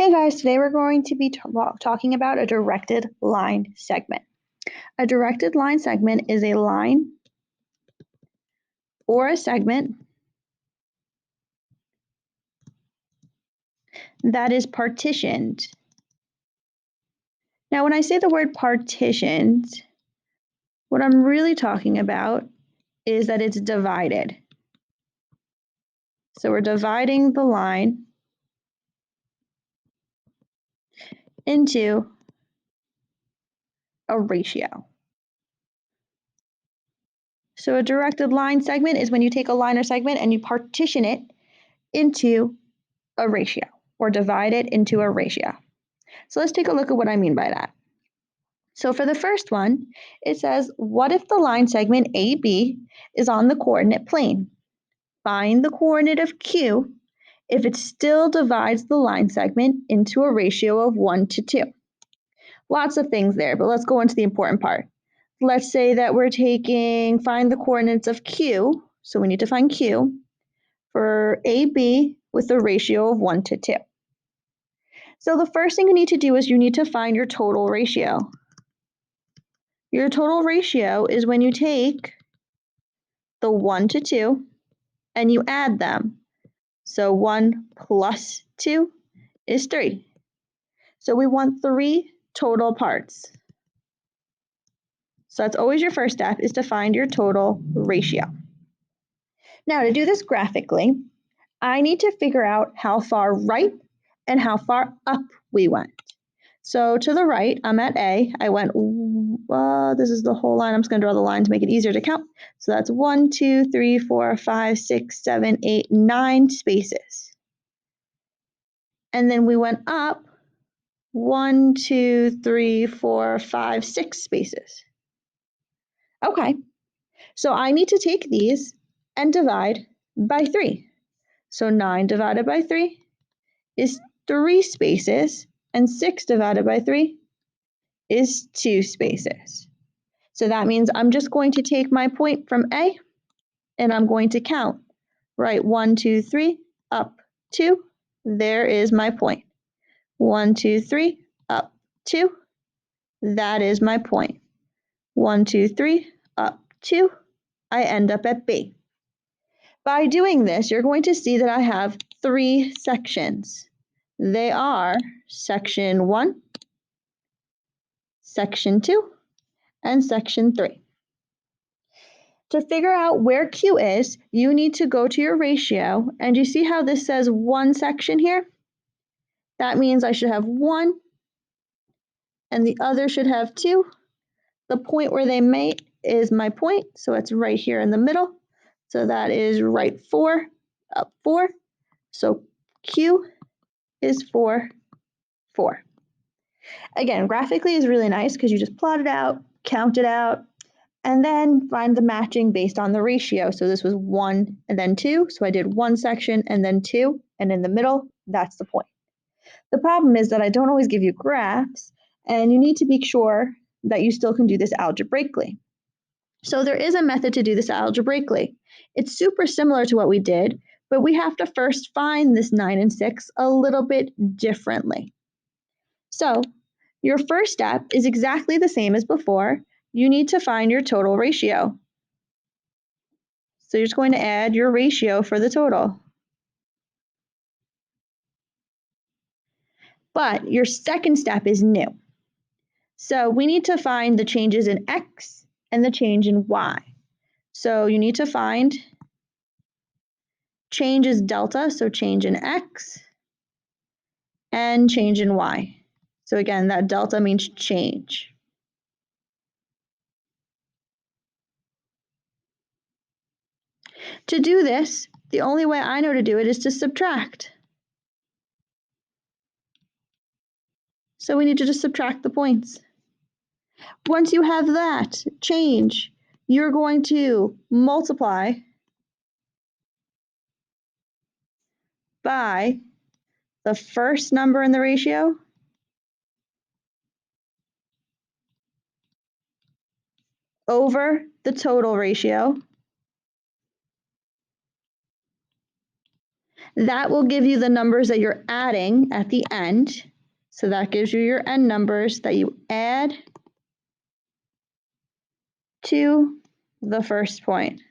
Hey guys, today we're going to be talking about a directed line segment. A directed line segment is a line or a segment that is partitioned. Now, when I say the word partitioned, what I'm really talking about is that it's divided. So we're dividing the line into a ratio. So a directed line segment is when you take a line or segment and you partition it into a ratio or divide it into a ratio. So let's take a look at what I mean by that. So for the first one, it says, what if the line segment AB is on the coordinate plane? Find the coordinate of Q if it still divides the line segment into a ratio of 1 to 2. Lots of things there, but let's go into the important part. Let's say that we're find the coordinates of Q, so we need to find Q, for AB with a ratio of 1 to 2. So the first thing you need to do is you need to find your total ratio. Your total ratio is when you take the 1 to 2 and you add them. So 1 plus 2 is 3. So we want 3 total parts. So that's always your first step, is to find your total ratio. Now to do this graphically, I need to figure out how far right and how far up we went. So to the right, I'm at A. I went, this is the whole line. I'm just going to draw the line to make it easier to count. So that's 1, 2, 3, 4, 5, 6, 7, 8, 9 spaces. And then we went up 1, 2, 3, 4, 5, 6 spaces. Okay, so I need to take these and divide by 3. So 9 divided by 3 is 3 spaces, and 6 divided by 3 is 2 spaces. So that means I'm just going to take my point from A and I'm going to count. Right, 1, 2, 3, up 2. There is my point. 1, 2, 3, up 2. That is my point. 1, 2, 3, up 2. I end up at B. By doing this, you're going to see that I have 3 sections. They are section 1, section 2, and section 3. To figure out where Q is, you need to go to your ratio, and you see how this says 1 section here? That means I should have 1, and the other should have 2. The point where they meet is my point, so it's right here in the middle. So that is right 4, up 4. So Q is 4, 4. Again, graphically is really nice because you just plot it out, count it out, and then find the matching based on the ratio. So this was 1 and then 2. So I did 1 section and then 2, and in the middle, that's the point. The problem is that I don't always give you graphs, and you need to be sure that you still can do this algebraically. So there is a method to do this algebraically. It's super similar to what we did, but we have to first find this 9 and 6 a little bit differently. So your first step is exactly the same as before. You need to find your total ratio. So you're just going to add your ratio for the total. But your second step is new. So we need to find the changes in X and the change in Y. So you need to find changes delta, so change in X, and change in Y. So again, that delta means change. To do this, the only way I know to do it is to subtract. So we need to just subtract the points. Once you have that change, you're going to multiply by the first number in the ratio over the total ratio, That will give you the numbers that you're adding at the end. So that gives you your end numbers that you add to the first point.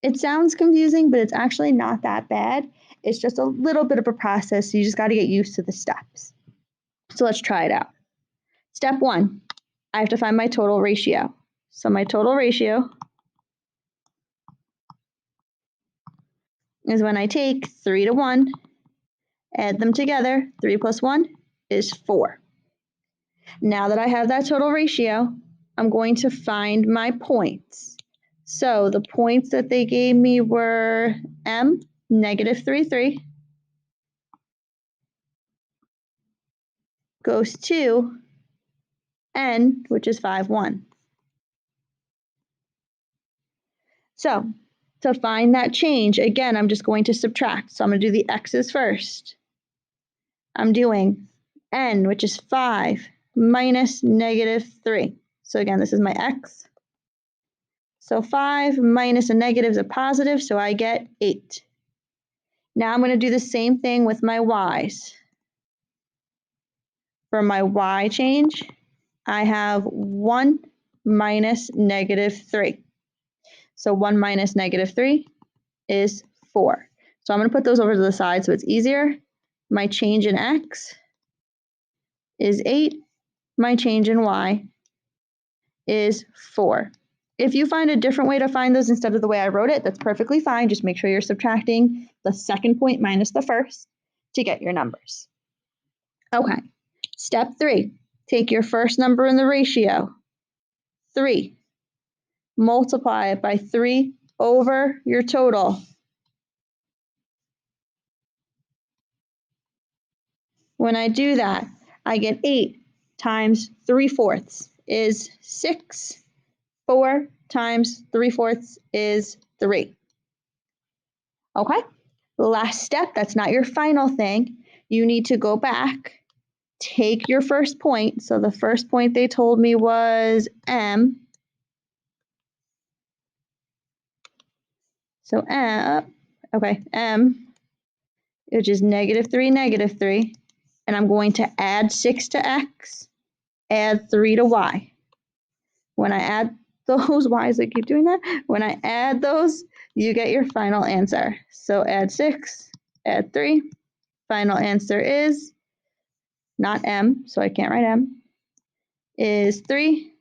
It sounds confusing, but it's actually not that bad. It's just a little bit of a process, so you just got to get used to the steps. So let's try it out. Step 1, I have to find my total ratio. So my total ratio is when I take 3 to 1, add them together, 3 plus 1 is 4. Now that I have that total ratio, I'm going to find my points. So the points that they gave me were m, negative 3, 3, goes to n, which is 5, 1. So to find that change, again, I'm just going to subtract. So I'm going to do the x's first. I'm doing n, which is 5, minus negative 3. So again, this is my x. So 5 minus a negative is a positive, so I get 8. Now I'm going to do the same thing with my y's. For my y change, I have 1 minus negative 3. So 1 minus negative 3 is 4. So I'm going to put those over to the side so it's easier. My change in x is 8. My change in y is 4. If you find a different way to find those instead of the way I wrote it, that's perfectly fine. Just make sure you're subtracting the second point minus the first to get your numbers. Okay, step 3. Take your first number in the ratio, 3. Multiply it by 3 over your total. When I do that, I get 8 times 3/4 is 6. 4 times 3/4 is 3. Okay, last step, that's not your final thing. You need to go back, take your first point. So the first point they told me was m. So m, which is negative 3, negative 3. And I'm going to add 6 to x, add 3 to y. When I add those, why does it keep doing that? When I add those, you get your final answer. So add 6, add 3. Final answer is not m, so I can't write m, is 3,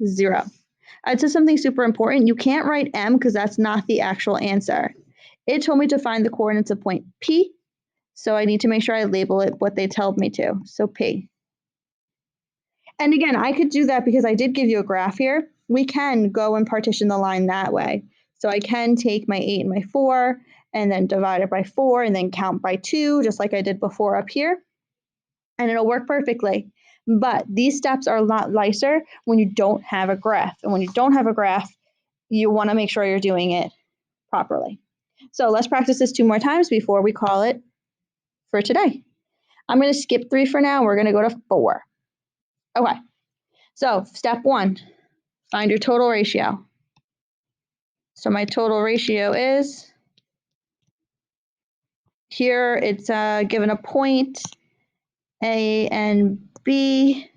0. I'd say something super important. You can't write m because that's not the actual answer. It told me to find the coordinates of point P, so I need to make sure I label it what they told me to. So P. And again, I could do that because I did give you a graph here. We can go and partition the line that way. So I can take my 8 and my 4 and then divide it by 4 and then count by 2, just like I did before up here. And it'll work perfectly. But these steps are a lot nicer when you don't have a graph. And when you don't have a graph, you want to make sure you're doing it properly. So let's practice this 2 more times before we call it for today. I'm going to skip 3 for now. We're going to go to 4. Okay. So step 1, find your total ratio. So my total ratio is, here it's given a point, A and B.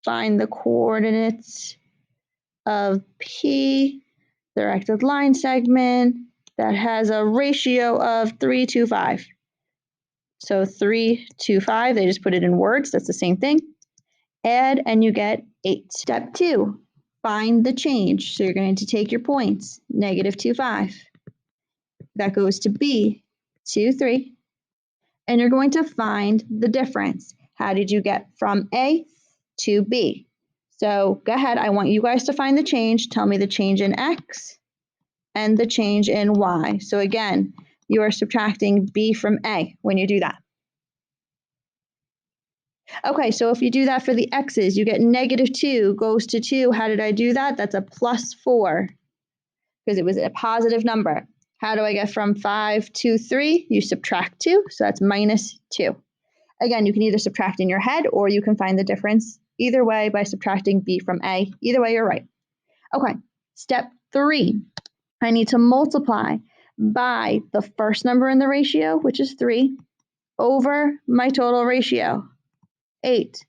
Find the coordinates of P, the directed line segment that has a ratio of 3 to 5. So 3 to 5, they just put it in words, that's the same thing. Add and you get 8. Step 2, find the change. So you're going to take your points, negative 2, 5. That goes to B, 2, 3. And you're going to find the difference. How did you get from A to B? So go ahead, I want you guys to find the change. Tell me the change in X and the change in Y. So again, you are subtracting B from A when you do that. Okay, so if you do that for the X's, you get negative 2 goes to 2. How did I do that? That's a plus 4 because it was a positive number. How do I get from 5 to 3? You subtract 2, so that's minus 2. Again, you can either subtract in your head or you can find the difference either way by subtracting B from A. Either way, you're right. Okay, step 3. I need to multiply by the first number in the ratio, which is 3, over my total ratio, 8.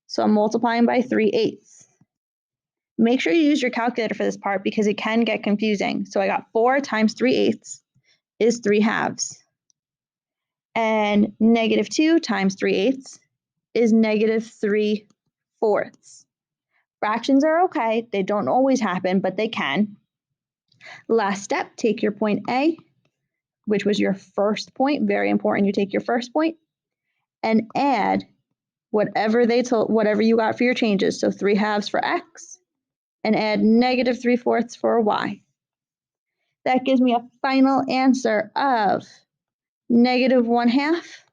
So I'm multiplying by 3/8. Make sure you use your calculator for this part because it can get confusing. So I got 4 times 3/8 is 3/2. And -2 times 3/8 is -3/4. Fractions are okay. They don't always happen, but they can. Last step, take your point A, which was your first point. Very important you take your first point and add whatever you got for your changes. So 3/2 for X and add -3/4 for Y. That gives me a final answer of -1/2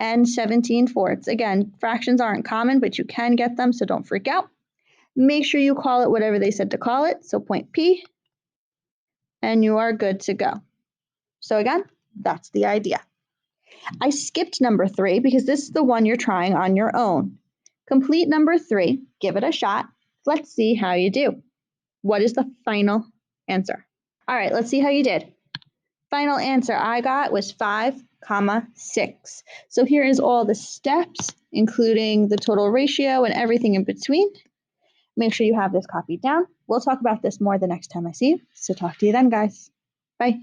and 17/4. Again, fractions aren't common, but you can get them, so don't freak out. Make sure you call it whatever they said to call it, so point P, and you are good to go. So again, that's the idea. I skipped number 3 because this is the one you're trying on your own. Complete number 3, give it a shot. Let's see how you do. What is the final answer? All right, let's see how you did. Final answer I got was 5,6. So here is all the steps, including the total ratio and everything in between. Make sure you have this copied down. We'll talk about this more the next time I see you. So talk to you then, guys. Bye.